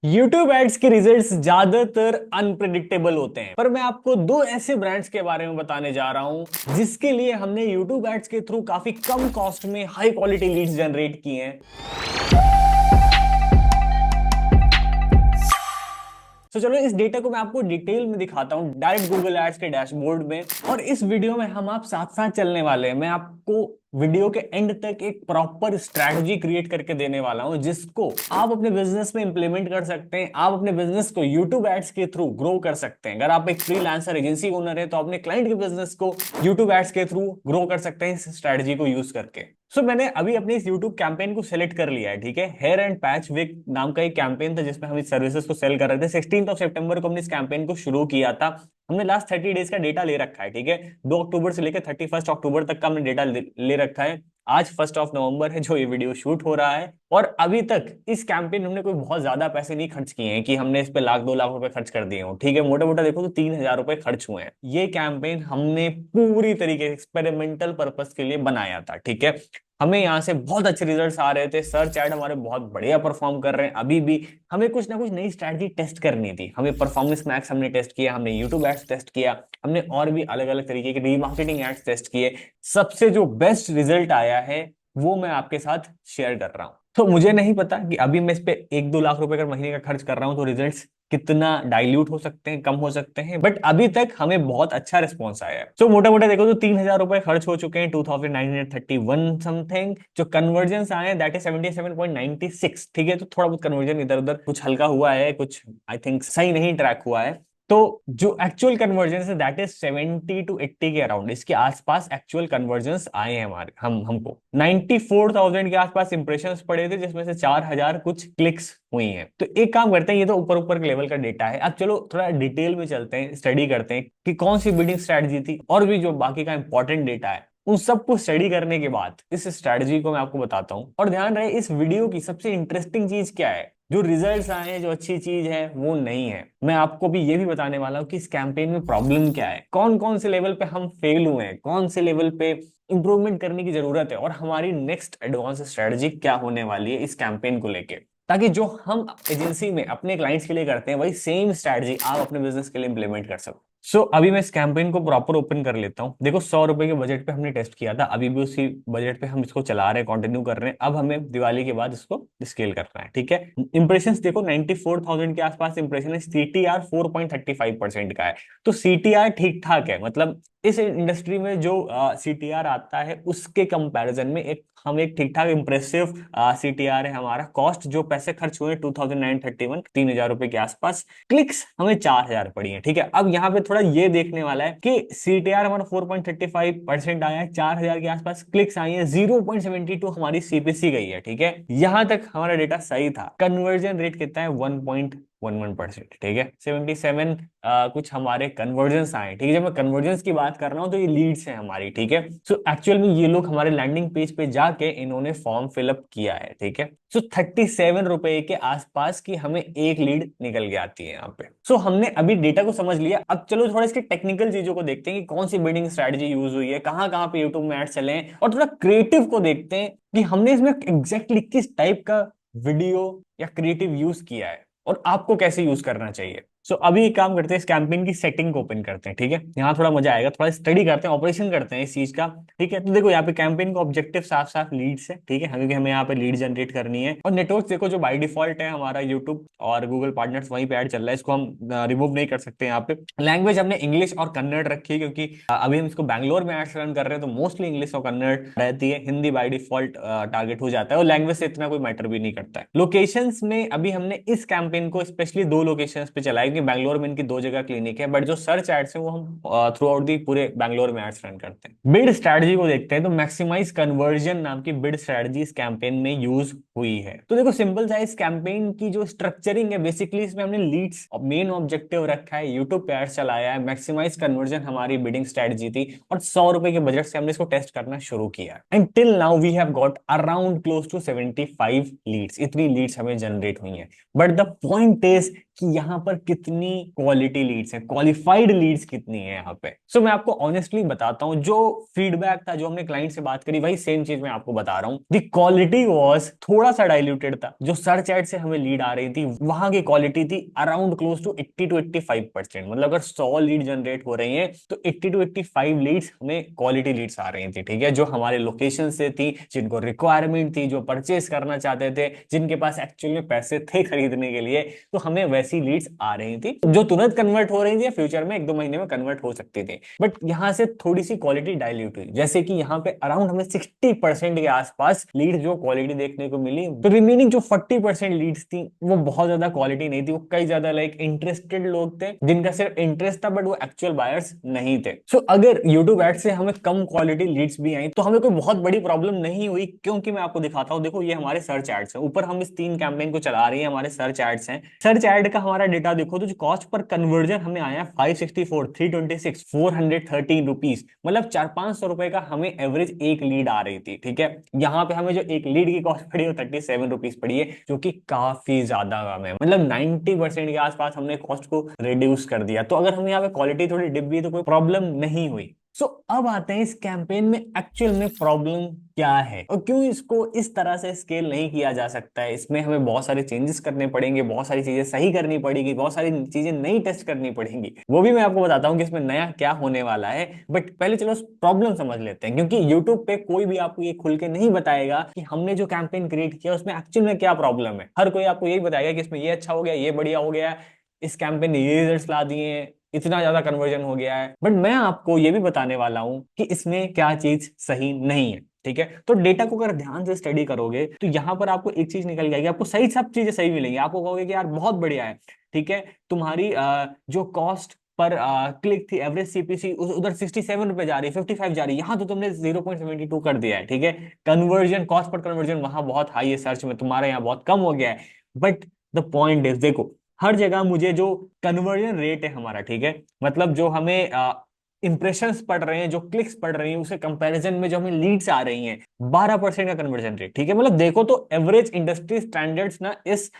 YouTube ads के results ज्यादातर unpredictable होते हैं, पर मैं आपको दो ऐसे ब्रांड्स के बारे में बताने जा रहा हूं जिसके लिए हमने YouTube एड्स के थ्रू काफी कम कॉस्ट में हाई क्वालिटी लीड्स जनरेट किए हैं। तो चलो इस डेटा को मैं आपको डिटेल में दिखाता हूं डायरेक्ट गूगल एड्स के डैशबोर्ड में। और इस वीडियो में हम आप साथ साथ चलने वाले हैं। मैं आपको वीडियो के एंड तक एक प्रॉपर स्ट्रैटेजी क्रिएट करके देने वाला हूं जिसको आप अपने बिजनेस में इंप्लीमेंट कर सकते हैं। आप अपने बिजनेस को YouTube एड्स के थ्रू ग्रो कर सकते हैं। अगर आप एक फ्रीलांसर एजेंसी ओनर है तो अपने क्लाइंट के बिजनेस को YouTube एड्स के थ्रू ग्रो कर सकते हैं इस स्ट्रैटेजी को यूज करके। मैंने अभी अपने इस YouTube कैंपेन को सिलेक्ट कर लिया है, ठीक है। हेयर एंड पैच विक नाम का एक कैंपेन था जिसमें हम इस सर्विसेज को सेल कर रहे थे। 16 सितंबर को हमने इस कैंपेन को शुरू किया था। हमने लास्ट 30 डेज का डेटा ले रखा है, ठीक है। 2 अक्टूबर से लेकर 31 अक्टूबर तक का हमने डेटा ले रखा है। आज 1 नवंबर है जो ये वीडियो शूट हो रहा है, और अभी तक इस कैंपेन में हमने कोई बहुत ज्यादा पैसे नहीं खर्च किए हैं कि हमने इस पे लाख 2 लाख रुपए खर्च कर दिए हो, ठीक है। मोटा मोटा देखो तो 3,000 रुपए खर्च हुए हैं। ये कैंपेन हमने पूरी तरीके से एक्सपेरिमेंटल पर्पस के लिए बनाया था, ठीक है। हमें यहाँ से बहुत अच्छे रिजल्ट्स आ रहे थे। सर्च ऐड हमारे बहुत बढ़िया परफॉर्म कर रहे हैं। अभी भी हमें कुछ ना कुछ नई स्ट्रैटेजी टेस्ट करनी थी। हमें परफॉर्मेंस मैक्स हमने टेस्ट किया, हमने यूट्यूब एड्स टेस्ट किया, हमने और भी अलग अलग तरीके के रीमार्केटिंग एड्स टेस्ट किए। सबसे जो बेस्ट रिजल्ट आया है वो मैं आपके साथ शेयर कर रहा हूं। तो मुझे नहीं पता कि अभी मैं इस पे 1-2 लाख रुपए का महीने का खर्च कर रहा हूं तो रिजल्ट्स कितना डाइल्यूट हो सकते हैं, कम हो सकते हैं, बट अभी तक हमें बहुत अच्छा रिस्पॉन्स आया है। मोटा मोटा देखो तो 3,000 रुपए खर्च हो चुके हैं, 2,931 समथिंग। जो कन्वर्जन आए हैं दैट इज 77.96, ठीक है। तो थोड़ा बहुत कन्वर्जन इधर उधर कुछ हल्का हुआ है, कुछ आई थिंक सही नहीं ट्रैक हुआ है। तो जो एक्चुअल कन्वर्जन है दैट इज 70 to 80 के अराउंड, इसके आसपास एक्चुअल कन्वर्जन आए हैं हमारे हमको 94,000 के आसपास इंप्रेशंस पड़े थे, जिसमें से 4,000 कुछ क्लिक्स हुई हैं। तो एक काम करते हैं, ये तो ऊपर ऊपर के लेवल का डेटा है। अब चलो थोड़ा डिटेल में चलते हैं, स्टडी करते हैं कि कौन सी बिल्डिंग स्ट्रैटेजी थी और भी जो बाकी का इंपॉर्टेंट डेटा है। उन सबको स्टडी करने के बाद इस स्ट्रैटेजी को मैं आपको बताता हूं। और ध्यान रहे इस वीडियो की सबसे इंटरेस्टिंग चीज क्या है। जो रिजल्ट्स आए हैं, जो अच्छी चीज है वो नहीं है। मैं आपको भी ये भी बताने वाला हूँ कि इस कैंपेन में प्रॉब्लम क्या है, कौन कौन से लेवल पे हम फेल हुए हैं, कौन से लेवल पे इंप्रूवमेंट करने की जरूरत है, और हमारी नेक्स्ट एडवांस स्ट्रेटजी क्या होने वाली है इस कैंपेन को लेके, ताकि जो हम एजेंसी में अपने क्लाइंट्स के लिए करते हैं वही सेम स्ट्रेटजी आप अपने बिजनेस के लिए इंप्लीमेंट कर सको। अभी मैं इस कैंपेन को प्रॉपर ओपन कर लेता हूं। देखो 100 रुपए के बजट पे हमने टेस्ट किया था, अभी भी उसी बजट पे हम इसको चला रहे हैं, कंटिन्यू कर रहे हैं। अब हमें दिवाली के बाद इसको स्केल करना है, ठीक है। इंप्रेशंस देखो 94,000 के आसपास इंप्रेशन है। CTR 4.35% का है। तो CTR ठीक ठाक है, मतलब इस इंडस्ट्री में जो CTR आता है उसके कंपैरिजन में हम एक ठीक ठाक इंप्रेसिव CTR है हमारा। कॉस्ट जो पैसे खर्च हुए 2,931, 3,000 रुपए के आसपास। क्लिक्स हमें 4,000 पड़ी है, ठीक है। अब यहाँ पे थोड़ा ये देखने वाला है कि CTR हमारा 4.35% आया है, 4,000 के आसपास क्लिक्स आई है, 0.72 हमारी CPC गई है, ठीक है। यहां तक हमारा डेटा सही था। कन्वर्जन रेट कितना है 1.11%, ठीक है। 77 कुछ हमारे कन्वर्जन आए, ठीक है। जब मैं कन्वर्जन की बात कर रहा हूं तो ये लीड्स है हमारी, ठीक है। एक्चुअल में ये लोग हमारे लैंडिंग पेज पे जाके इन्होंने फॉर्म फिलअप किया है, ठीक है। 37 रुपए के आसपास की हमें एक लीड निकल के आती है यहाँ पे। हमने अभी डेटा को समझ लिया। अब चलो थोड़ा इसके टेक्निकल चीजों को देखते हैं कि कौन सी बिल्डिंग स्ट्रेटजी यूज हुई है, कहाँ कहाँ पे यूट्यूब में एड चले हैं, और थोड़ा क्रिएटिव को देखते हैं कि हमने इसमें एग्जैक्टली किस टाइप का वीडियो या क्रिएटिव यूज किया है और आपको कैसे यूज करना चाहिए। अभी एक काम करते हैं, इस कैंपेन की सेटिंग को ओपन करते हैं, ठीक है। यहाँ थोड़ा मजा आएगा, थोड़ा स्टडी करते हैं, ऑपरेशन करते हैं इस चीज का, ठीक है। तो देखो यहाँ पे कैंपेन का ऑब्जेक्टिव साफ साफ लीड्स है, ठीक है, क्योंकि हमें यहाँ पे लीड जनरेट करनी है। और नेटवर्क देखो जो बाय डिफॉल्ट है हमारा यूट्यूब और गूगल पार्टनर्स वहीं पे ऐड चल रहा है, इसको हम रिमूव नहीं कर सकते। यहाँ पे लैंग्वेज हमने इंग्लिश और कन्नड़ रखी है, क्योंकि अभी हम इसको बैंगलोर में एड्स रन कर रहे हैं तो मोस्टली इंग्लिश और कन्नड़ रहती है। हिंदी बाय डिफॉल्ट टारगेट हो जाता है, और लैंग्वेज से इतना कोई मैटर भी नहीं करता है। लोकेशंस में अभी हमने इस कैंपेन को स्पेशली 2 लोकेशंस पे चलाया, क्योंकि बैंगलोर में इनकी 2 जगह क्लिनिक है, बट जो सर्च एड्स हैं वो हम थ्रू आउट दी पूरे बैंगलोर में एड्स रन करते हैं। बिड स्ट्रेटजी को देखते हैं, तो मैक्सिमाइज कन्वर्जन नाम की बिड स्ट्रेटजी इस कैंपेन में यूज हुई है। तो देखो सिंपल सा इस कैंपेन की जो स्ट्रक्चरिंग है, बेसिकली इसमें हमने लीड्स मेन ऑब्जेक्टिव रखा है, यूट्यूब पे एड्स चलाया है, मैक्सिमाइज कन्वर्जन हमारी बिडिंग स्ट्रेटजी थी, और 100 रुपए के बजट से हमने इसको टेस्ट करना शुरू किया। And till now we have got around close to 75 leads. इतनी लीड्स हमें जनरेट हुई है। बट द पॉइंट इज कि यहाँ पर कितनी क्वालिटी लीड्स हैं, क्वालिफाइड लीड्स कितनी है यहाँ पे। सो मैं आपको ऑनेस्टली बताता हूँ, जो फीडबैक था, जो हमने क्लाइंट से बात करी, वही सेम चीज मैं आपको बता रहा हूँ। द क्वालिटी वाज थोड़ा सा डाइल्यूटेड था। जो सर्च एड से हमें लीड आ रही थी, वहां की क्वालिटी थी अराउंड क्लोज टू 80 to 85%। मतलब अगर 100 लीड जनरेट हो रही हैं तो 80 to 85 लीड्स हमें क्वालिटी लीड्स आ रही थी, ठीक है, जो हमारे लोकेशन से थी, जिनको रिक्वायरमेंट थी, जो परचेस करना चाहते थे, जिनके पास एक्चुअल में पैसे थे खरीदने के लिए। तो हमें वैसी लीड्स आ रही थी जो तुरंत कन्वर्ट हो रही थी, फ्यूचर में 1-2 महीने में कन्वर्ट हो सकती थी। बट यहाँ से थोड़ी सी क्वालिटी डाइल्यूट हुई, जैसे कि यहाँ पे अराउंड हमें 60% के आसपास लीड जो क्वालिटी देखने को मिली। तो रिमेनिंग जो 40% लीड्स थी वो बहुत ज्यादा क्वालिटी नहीं थी, वो कई ज्यादा लाइक इंटरेस्टेड लोग थे, जिनका सिर्फ इंटरेस्ट था, बट वो एक्चुअल बायर्स नहीं थे। सो अगर यूट्यूब एड से हमें कम क्वालिटी लीड्स भी आई तो हमें कोई बहुत बड़ी प्रॉब्लम नहीं हुई, क्योंकि मैं आपको दिखाता हूँ। देखो, ये हमारे सर्च एड्स हैं, ऊपर हम इस 3 कैंपेन को चला रही है, हमारे सर्च एड्स हैं। सर्च एड का हमारा डेटा देखो तो जो कॉस्ट पर कन्वर्जन हमें आया 564, 326, 413 रुपीज। मतलब 400-500 रुपए का हमें एवरेज एक लीड आ रही थी, ठीक है। यहाँ पे हमें जो एक लीड की कॉस्ट पड़ी है वो 37 रुपीज पड़ी है, जो कि काफी ज्यादा कम है। मतलब 90% के आसपास हमने कॉस्ट को रिड्यूस कर दिया। तो अगर हम यहाँ पे क्वालिटी थोड़ी डिप गई तो कोई प्रॉब्लम नहीं हुई। अब आते हैं इस कैंपेन में एक्चुअल में प्रॉब्लम क्या है और क्यों इसको इस तरह से स्केल नहीं किया जा सकता है। इसमें हमें बहुत सारे चेंजेस करने पड़ेंगे, बहुत सारी चीजें सही करनी पड़ेगी, बहुत सारी चीजें नई टेस्ट करनी पड़ेंगी। वो भी मैं आपको बताता हूँ कि इसमें नया क्या होने वाला है। बट पहले चलो प्रॉब्लम समझ लेते हैं, क्योंकि यूट्यूब पे कोई भी आपको ये खुल के नहीं बताएगा कि हमने जो कैंपेन क्रिएट किया उसमें एक्चुअल में क्या प्रॉब्लम है। हर कोई आपको यही बताएगा कि इसमें ये अच्छा हो गया, ये बढ़िया हो गया, इस कैंपेन ने ये रिजल्ट्स ला दिए हैं, इतना ज्यादा कन्वर्जन हो गया है। बट मैं आपको ये भी बताने वाला हूं कि इसमें क्या चीज सही नहीं है, ठीक है। तो डेटा को अगर ध्यान से स्टडी करोगे तो यहां पर आपको एक चीज निकल जाएगी, आपको सही सब चीजें सही मिलेंगी। आपको कहोगे कि यार बहुत बढ़िया है, ठीक है, तुम्हारी जो कॉस्ट पर क्लिक थी, एवरेज सीपीसी उधर 67 रुपए जा रही है, 55 जा रही है, यहाँ तो तुमने 0.72 कर दिया है, ठीक है। कन्वर्जन, कॉस्ट पर कन्वर्जन वहां बहुत हाई है, सर्च में तुम्हारे यहाँ बहुत कम हो गया है। बट द पॉइंट इज, देखो, हर जगह मुझे जो कन्वर्जन रेट है हमारा, ठीक है, मतलब जो हमें इंप्रेशंस पड़ रहे हैं, जो क्लिक्स पड़ रही हैं, उसे कंपैरिजन में जो हमें लीड्स आ रही हैं, 12% का कन्वर्जन रेट, ठीक है। मतलब देखो तो एवरेज इंडस्ट्री स्टैंडर्ड्स ना इस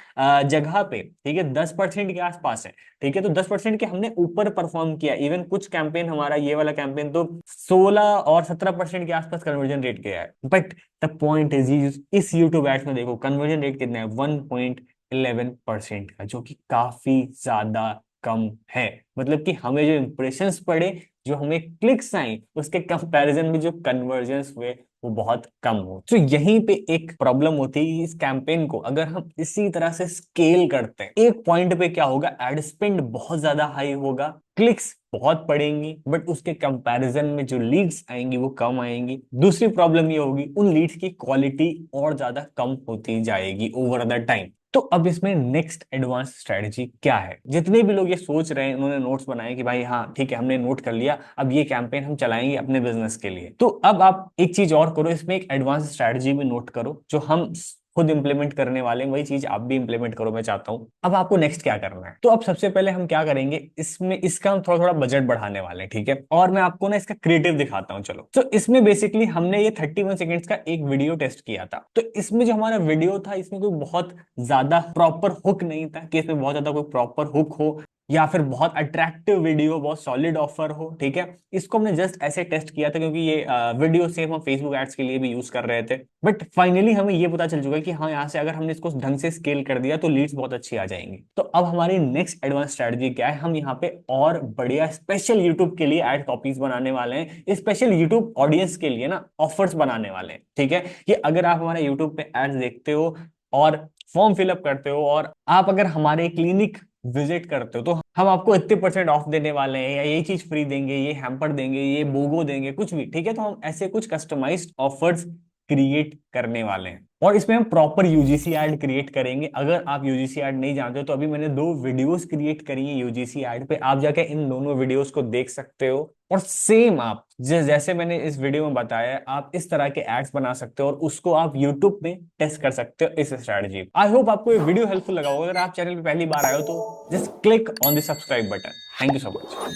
जगह पे, ठीक है, 10% के आसपास है, ठीक है। तो 10% के हमने ऊपर परफॉर्म किया। इवन कुछ कैंपेन, हमारा ये वाला कैंपेन तो 16 और 17% के आसपास कन्वर्जन रेट गया है। बट द पॉइंट इज, इस यूट्यूब एड्स में देखो कन्वर्जन रेट कितना है, 1.11% का, जो कि काफी ज्यादा कम है। मतलब कि हमें जो इंप्रेशंस पड़े, जो हमें क्लिक्स आई, उसके कंपैरिजन में जो कन्वर्जन्स हुए वो बहुत कम हो। तो यहीं पे एक प्रॉब्लम होती है। इस कैंपेन को अगर हम इसी तरह से स्केल करते हैं, एक पॉइंट पे क्या होगा, एड स्पेंड बहुत ज्यादा हाई होगा, क्लिक्स बहुत पड़ेंगी, बट उसके कंपैरिजन में जो लीड्स आएंगी वो कम आएंगी। दूसरी प्रॉब्लम ये होगी, उन लीड्स की क्वालिटी और ज्यादा कम होती जाएगी ओवर द टाइम। तो अब इसमें नेक्स्ट एडवांस स्ट्रेटजी क्या है। जितने भी लोग ये सोच रहे हैं, उन्होंने नोट्स बनाए कि भाई हाँ ठीक है, हमने नोट कर लिया, अब ये कैंपेन हम चलाएंगे अपने बिजनेस के लिए। तो अब आप एक चीज और करो, इसमें एक एडवांस स्ट्रेटजी भी नोट करो, जो हम खुद इंप्लीमेंट करने वाले हैं, वही चीज आप भी इंप्लीमेंट करो, मैं चाहता हूं। अब आपको नेक्स्ट क्या करना है, तो अब सबसे पहले हम क्या करेंगे, इसमें इसका हम थोड़ा थोड़ा बजट बढ़ाने वाले हैं, ठीक है। और मैं आपको ना इसका क्रिएटिव दिखाता हूं, चलो। तो इसमें बेसिकली हमने ये 31 सेकेंड्स का एक वीडियो टेस्ट किया था। तो इसमें जो हमारा वीडियो था, इसमें कोई बहुत ज्यादा प्रॉपर हुक नहीं था कि इसमें बहुत ज्यादा कोई प्रॉपर हुक हो या फिर बहुत अट्रैक्टिव वीडियो, बहुत सॉलिड ऑफर हो, ठीक है। इसको हमने जस्ट ऐसे टेस्ट किया था, क्योंकि ये वीडियो सेम हम फेसबुक एड्स के लिए भी यूज कर रहे थे। बट फाइनली हमें ये पता चल चुका है कि हाँ, यहाँ से अगर हमने इसको ढंग से स्केल कर दिया तो लीड्स बहुत अच्छी आ जाएंगी। तो अब हमारी नेक्स्ट एडवांस स्ट्रेटजी क्या है, हम यहाँ पे और बढ़िया स्पेशल यूट्यूब के लिए एड कॉपीज बनाने वाले हैं, स्पेशल यूट्यूब ऑडियंस के लिए ना ऑफर्स बनाने वाले हैं, ठीक है। कि अगर आप हमारे यूट्यूब पे एड्स देखते हो और फॉर्म फिलअप करते हो, और आप अगर हमारे क्लिनिक विजिट करते हो, तो हम आपको इतने % ऑफ देने वाले हैं, या ये चीज फ्री देंगे, ये हैम्पर देंगे, ये बोगो देंगे, कुछ भी, ठीक है। तो हम ऐसे कुछ कस्टमाइज्ड ऑफर्स क्रिएट करने वाले हैं, और इसमें हम प्रॉपर यूजीसी ऐड क्रिएट करेंगे। अगर आप यूजीसी ऐड नहीं जानते हो तो अभी मैंने 2 वीडियोस क्रिएट करी है यूजीसी ऐड पे, आप जाके इन दोनों वीडियोस को देख सकते हो। और सेम आप जैसे मैंने इस वीडियो में बताया, आप इस तरह के एड्स बना सकते हो और उसको आप यूट्यूब में टेस्ट कर सकते हो, इस स्ट्रेटजी। आई होप आपको ये वीडियो हेल्पफुल लगा होगा। अगर आप चैनल पे पहली बार आए हो तो just click on the subscribe button. Thank you so much.